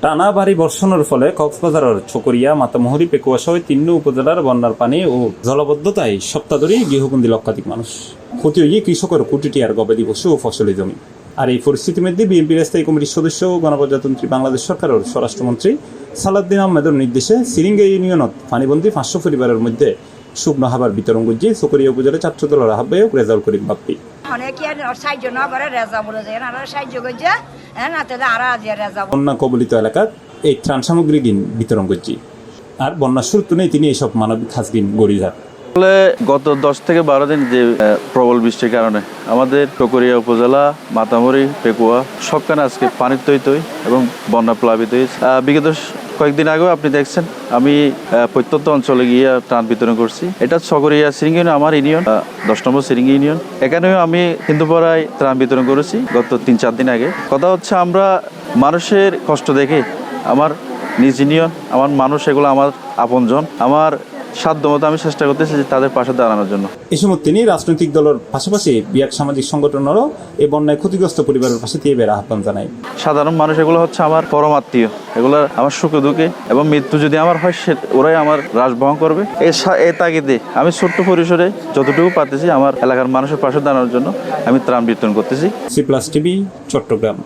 টানা ভারী বর্ষণের ফলে কক্সবাজারের চকরিয়া, মাতামুহুরী, পেকুয়া সহ ৩ উপজেলার বন্যার পানি ও জলাবদ্ধতায় সপ্তাহ ধরে গৃহবন্দী লক্ষাধিক মানুষ। ক্ষতি হয়ে কৃষকের কোটি টিয়ার গবাদি পশু ও ফসলি জমি। আর এই পরিস্থিতির মধ্যে বিএনপির স্থায়ী কমিটির সদস্য ও গণপ্রজাতন্ত্রী বাংলাদেশ সরকারের স্বরাষ্ট্রমন্ত্রী সালাউদ্দিন আহমেদের নির্দেশে সিরিঙ্গা ইউনিয়নত পানিবন্দী ৫০০ পরিবারের মধ্যে শুকনো খাবার বিতরণ করছে চকরিয়া উপজেলা ছাত্র দলের আহ্বায়ক রেজাউল করিম বাপ্পি। বন্যা কবলিত এলাকার এই ত্রাণ সামগ্রী বিতরণ করছি। আর বন্যার শুরু নেই তিনি এইসব মানবিক হাজবিন গড়ি যান। গত ১০ থেকে ১২ দিন যে প্রবল বৃষ্টির কারণে আমাদের চকরিয়া উপজেলা, মাতামুহুরী, পেকুয়া সবখানে আজকে পানির তৈ এবং বন্যা প্লাবিত হয়েছে। বিগত কয়েকদিন আগেও আপনি দেখছেন আমি প্রত্যন্ত অঞ্চলে গিয়ে ত্রাণ বিতরণ করছি। এটা চকরিয়া সিরিঙ্গা ইউনিয়ন, আমার ইউনিয়ন ১০ নম্বর সিরিঙ্গা ইউনিয়ন। এখানেও আমি হিন্দুপাড়ায় ত্রাণ বিতরণ করেছি গত ৩-৪ দিন আগে। কথা হচ্ছে আমরা মানুষের কষ্ট দেখে আমার নিজ ইউনিয়ন, আমার মানুষ, এগুলো আমার আপনজন, আমার সাধ্যমতো আমি চেষ্টা করতেছি যে তাদের পাশে দাঁড়ানোর জন্য। এই সময় তিনি রাজনৈতিক দলের পাশাপাশি বিয়াক সামাজিক সংগঠনেরও এই বন্যায় ক্ষতিগ্রস্ত পরিবারের পাশে দিয়ে বেড়া আহ্বান জানায়। সাধারণ মানুষ এগুলো হচ্ছে আমার পরম আত্মীয়, এগুলো আমার সুখে দুঃখে এবং মৃত্যু যদি আমার হয় ওরাই আমার রাশ বহন করবে। এই তাগিদে আমি ছোট্ট পরিসরে যতটুকু পারতেছি আমার এলাকার মানুষের পাশে দাঁড়ানোর জন্য আমি ত্রাণ বিতরণ করতেছি। C+ TV, Chittagong.